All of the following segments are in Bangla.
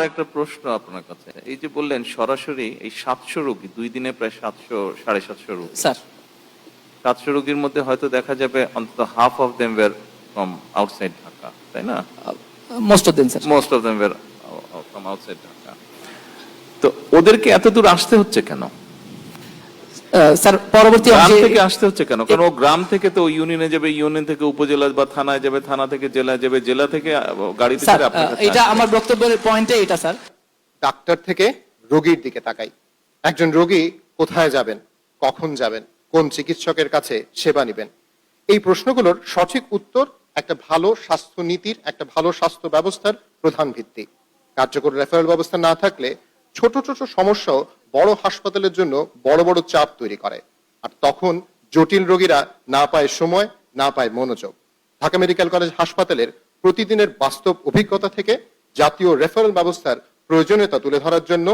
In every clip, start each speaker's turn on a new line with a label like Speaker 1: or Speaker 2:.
Speaker 1: একটা প্রশ্ন আপনার কাছে, এই যে বললেন সরাসরি এই 700 রোগী 2 দিনে প্রায় 700-750 রোগী,
Speaker 2: স্যার
Speaker 1: 700 রোগীর মধ্যে হয়তো দেখা যাবে অন্তত half of them were from outside Dhaka, তাই না?
Speaker 2: Most of them sir.
Speaker 1: Most of them were from outside Dhaka. তো ওদেরকে এত দূর আসতে হচ্ছে কেন?
Speaker 2: স্যার পরবর্তী
Speaker 1: গ্রাম থেকে আসতে হচ্ছে কেন? কারণ ও গ্রাম থেকে তো ইউনিয়নে যাবে, ইউনিয়ন থেকে উপজেলা বা থানায় যাবে, থানা থেকে জেলা যাবে, জেলা থেকে গাড়িতে
Speaker 2: স্যার
Speaker 1: করে আপনার কাছে
Speaker 2: এটা
Speaker 1: আসবে।
Speaker 2: আমার বক্তব্যের পয়েন্টে এটা স্যার।
Speaker 3: ডাক্তার থেকে রোগীর দিকে তাকাই। একজন রোগী কোথায় যাবেন, কখন যাবেন, কোন চিকিৎসকের কাছে সেবা নেবেন, এই প্রশ্নগুলোর সঠিক উত্তর একটা ভালো স্বাস্থ্য নীতির, একটা ভালো স্বাস্থ্য ব্যবস্থার প্রধান ভিত্তি। কার্যকর রেফারেল ব্যবস্থা না থাকলে ছোট ছোট সমস্যাও বড় হাসপাতালের জন্য বড় বড় চাপ তৈরি করে, আর তখন জটিল রোগীরা না পায় সময়, না পায় মনোযোগ। ঢাকা মেডিকেল কলেজ হাসপাতালের প্রতিদিনের বাস্তব অভিজ্ঞতা থেকে জাতীয় রেফারেল ব্যবস্থার প্রয়োজনীয়তা তুলে ধরার জন্য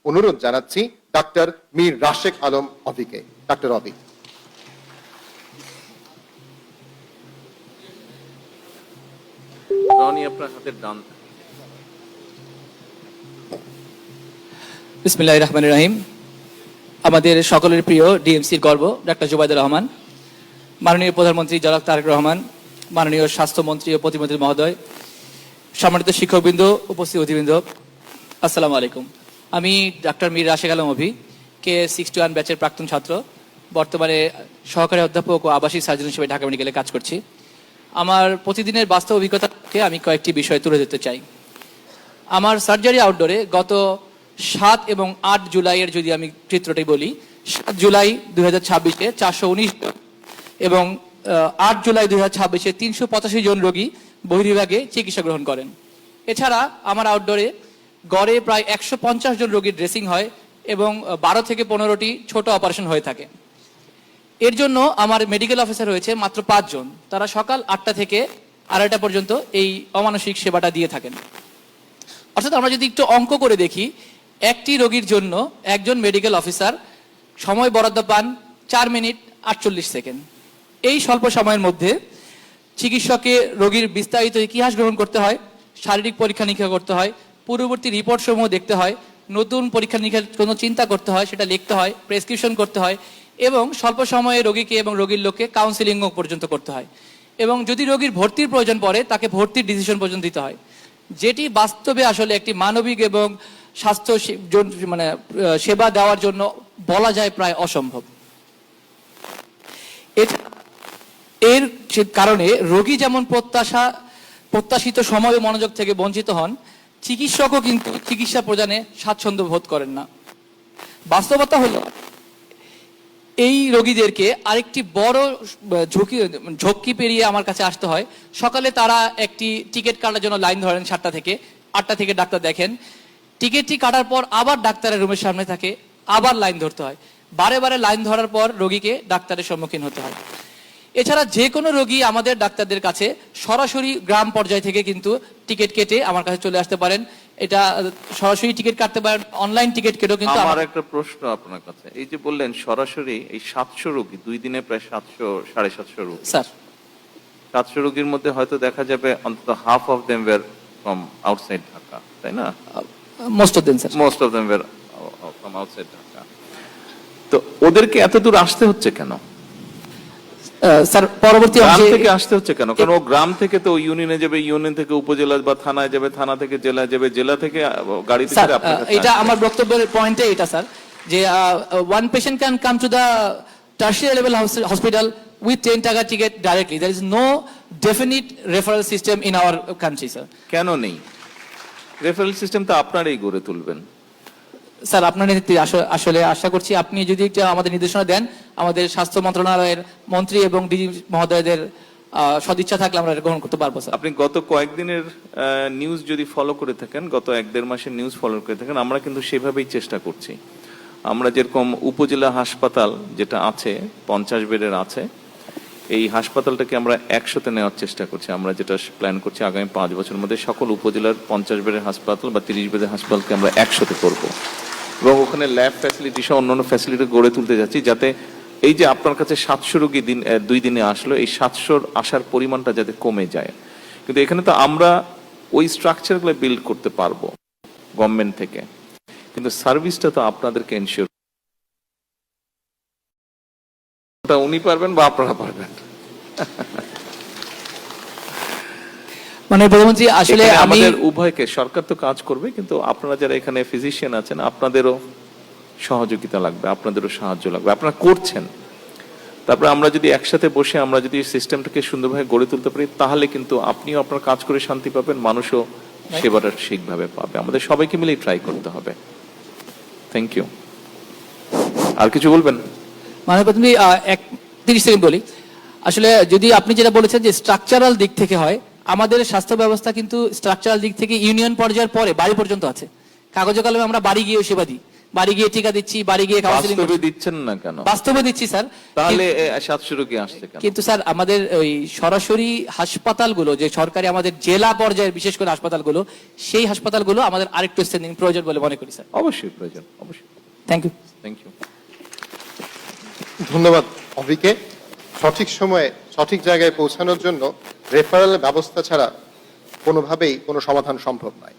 Speaker 3: অনুরোধ জানাচ্ছি ডাক্তার মীর রাশেক আলম অভিকে। ডাক্তার অভি।
Speaker 1: রনি, আপনার হাতের ডান।
Speaker 2: বিসমিল্লাহির রহমানির রহিম। আমাদের সকলের প্রিয় ডিএমসির গর্ব ডাক্তার জুবাইদুর রহমান, মাননীয় প্রধানমন্ত্রী জনাব তারেক রহমান, মাননীয় স্বাস্থ্যমন্ত্রী ও প্রতিমন্ত্রী মহোদয়, সম্মানিত শিক্ষকবৃন্দ, উপস্থিত অতিবৃন্দ, আসসালামু আলাইকুম। আমি ডাক্তার মীর রাশেক আলম অভি, K61 ব্যাচের প্রাক্তন ছাত্র, বর্তমানে সহকারী অধ্যাপক ও আবাসিক সার্জন হিসেবে ঢাকা মেডিকেলে কাজ করছি। আমার প্রতিদিনের বাস্তব অভিজ্ঞতাকে আমি কয়েকটি বিষয় তুলে ধরতে চাই। আমার সার্জারি আউটডোরে গত 7 এবং 8 জুলাইয়ের যদি আমি চিত্রটি বলি, 7 জুলাই 2026-এ 419 এবং 8 জুলাই 2026-এ 385 জন রোগী বহির্বিভাগে চিকিৎসা গ্রহণ করেন। এছাড়া আমার আউটডোরে গড়ে প্রায় 150 জন রোগীর ড্রেসিং হয় এবং 12 থেকে 15টি ছোট অপারেশন হয়ে থাকে। এর জন্য আমার মেডিকেল অফিসার রয়েছে মাত্র 5 জন। তারা সকাল 8টা থেকে 2:30 পর্যন্ত এই অমানসিক সেবাটা দিয়ে থাকেন। অর্থাৎ আমরা যদি একটু অঙ্ক করে দেখি, একটি রোগীর জন্য একজন মেডিকেল অফিসার সময় বরাদ্দ পান 4 মিনিট 48 সেকেন্ড। এই স্বল্প সময়ের মধ্যে চিকিৎসকে রোগীর বিস্তারিত ইতিহাস গ্রহণ করতে হয়, শারীরিক পরীক্ষা নিরীক্ষা করতে হয়, পূর্ববর্তী রিপোর্ট সমূহ দেখতে হয়, নতুন পরীক্ষা নিরীক্ষার কোনো চিন্তা করতে হয়, সেটা লিখতে হয়, প্রেসক্রিপশন করতে হয় এবং স্বল্প সময়ে রোগীকে এবং রোগীর লোককে কাউন্সিলিংও পর্যন্ত করতে হয় এবং যদি রোগীর ভর্তির প্রয়োজন পড়ে তাকে ভর্তির ডিসিশন পর্যন্ত দিতে হয়, যেটি বাস্তবে আসলে একটি মানবিক এবং স্বাস্থ্য সেবা দেওয়ার জন্য বলা যায় প্রায় অসম্ভব। এর কারণে রোগী যেমন প্রত্যাশিত সময় ও মনোযোগ থেকে বঞ্চিত হন, চিকিৎসকও কিন্তু চিকিৎসা প্রদানে স্বাচ্ছন্দ্য বোধ করেন না। বাস্তবতা হলো এই রোগীদেরকে আরেকটি বড় ঝক্কি পেরিয়ে আমার কাছে আসতে হয়। সকালে তারা একটি টিকিট কাটার জন্য লাইন ধরেন 7টা থেকে 8টা থেকে ডাক্তার দেখেন, টিকিটটি কাটার পর আবার ডাক্তারের রুমের সামনে থাকে, আবার লাইন ধরতে হয়, বারে বারে লাইন ধরার পর রোগীকে ডাক্তারের সম্মুখীন হতে হয়। এছাড়া যে কোনো রোগী আমাদের ডাক্তারদের কাছে সরাসরি গ্রাম পর্যায় থেকে কিন্তু টিকিট কেটে আমার কাছে চলে আসতে পারেন। এটা সরাসরি টিকিট কাটতে পারেন, অনলাইন টিকিট কেটেও কিন্তু।
Speaker 1: আমার একটা প্রশ্ন আপনার কাছে, এই যে বললেন সরাসরি এই 700 রোগী 2 দিনে প্রায় 700-750 রোগী,
Speaker 2: স্যার
Speaker 1: 700 রোগীর মধ্যে হয়তো দেখা যাবে অন্তত half of them were from outside Dhaka, তাই না?
Speaker 2: Most of them sir.
Speaker 1: Most of them were from outside Dhaka. তো ওদেরকে এত দূর আসতে হচ্ছে কেন?
Speaker 2: স্যার পরবর্তী
Speaker 1: গ্রাম থেকে আসতে হচ্ছে কেন? কারণ ও গ্রাম থেকে তো ইউনিয়নে যাবে, ইউনিয়ন থেকে উপজেলা বা থানায় যাবে, থানা থেকে জেলা যাবে, জেলা থেকে গাড়িতে করে আপনার কাছে
Speaker 2: এটা
Speaker 1: আসবে।
Speaker 2: আমার বক্তব্যের পয়েন্টে এটা স্যার, যে one patient can come to the tertiary level hospital with 10 টাকা ticket directly. There is no definite referral system in our country, sir.
Speaker 1: কেন নেই? রেফারেল সিস্টেম তো আপনারাই গড়ে তুলবেন।
Speaker 2: স্যার আপনার নেতৃত্বে আসলে আশা করছি আপনি যদি একটু আমাদের নির্দেশনা দেন, আমাদের স্বাস্থ্য মন্ত্রণালয়ের মন্ত্রী এবং ডিজি মহোদয়দের সদিচ্ছা থাকলে আমরা এটা গ্রহণ করতে পারবো স্যার।
Speaker 1: আপনি গত কয়েকদিনের নিউজ যদি ফলো করে থাকেন, গত 1-1.5 মাসের নিউজ ফলো করে থাকেন, আমরা কিন্তু সেভাবেই চেষ্টা করছি। আমরা যেরকম উপজেলা হাসপাতাল যেটা আছে 50 বেডের আছে, এই হাসপাতালটাকে আমরা 100-তে নেওয়ার চেষ্টা করছি। আমরা যেটা প্ল্যান করছি আগামী 5 বছরের মধ্যে সকল উপজেলার 50 বেডের হাসপাতাল বা 30 বেডের হাসপাতালকে আমরা 100-তে করবো এবং ওখানে ল্যাব ফ্যাসিলিটি সহ অন্যান্য ফ্যাসিলিটি গড়ে তুলতে যাচ্ছি, যাতে এই যে আপনার কাছে 700 রোগী 2 দিনে আসলো, এই 700 আসার পরিমাণটা যাতে কমে যায়। কিন্তু এখানে তো আমরা ওই স্ট্রাকচারগুলো বিল্ড করতে পারবো। গভর্নমেন্ট থেকে, কিন্তু সার্ভিসটা তো আপনাদেরকে এনশিওর, ওটা উনি পারবেন বা আপনারা পারবেন।
Speaker 2: মানে প্রধানমন্ত্রী আসলে
Speaker 1: এখানে
Speaker 2: আমি
Speaker 1: আমাদের উভয়কে, সরকার তো কাজ করবে, কিন্তু আপনারা যারা এখানে ফিজিশিয়ান আছেন আপনাদেরও সহযোগিতা লাগবে, আপনাদেরও সাহায্য লাগবে, আপনারা করছেন। তারপরে আমরা যদি একসাথে বসে আমরা যদি সিস্টেমটাকে সুন্দরভাবে গড়ে তুলতে পারি, তাহলে কিন্তু আপনিও আপনার কাজ করে শান্তি পাবেন, মানুষও সেবাটা ঠিকভাবে পাবে। আমাদের সবাইকে মিলেই ট্রাই করতে হবে। Thank you. আর কিছু বলবেন?
Speaker 2: মানে প্রথমে 30 সেকেন্ড বলি। আসলে যদি আপনি যেটা বলেছেন যে স্ট্রাকচারাল দিক থেকে হয়, আমাদের স্বাস্থ্য ব্যবস্থা কিন্তু স্ট্রাকচারাল দিক থেকে ইউনিয়ন পর্যায়ের পরে বাড়ি পর্যন্ত আছে। কাগজে কলমে আমরা বাড়ি গিয়ে সেবা দিই, বাড়ি গিয়ে টিকা দিচ্ছি, বাড়ি গিয়ে কাউন্সিলিং
Speaker 1: বাস্তবে দিচ্ছেন না কেন?
Speaker 2: বাস্তবে দিচ্ছি স্যার।
Speaker 1: তাহলে 700 রোগী আসছে কেন?
Speaker 2: কিন্তু স্যার আমাদের ওই সরাসরি হাসপাতালগুলো যে সরকারি আমাদের জেলা পর্যায়ের বিশেষ করে হাসপাতালগুলো, সেই হাসপাতালগুলো আমাদের আরেকটু স্ট্রেন্থেনিং প্রয়োজন বলে মনে করি স্যার।
Speaker 1: অবশ্যই প্রয়োজন, অবশ্যই।
Speaker 2: Thank you.
Speaker 1: Thank you.
Speaker 3: ধন্যবাদ অভিকে। সঠিক সময়ে সঠিক জায়গায় পৌঁছানোর জন্য রেফারেল ব্যবস্থা ছাড়া কোনোভাবেই কোনো সমাধান সম্ভব নয়।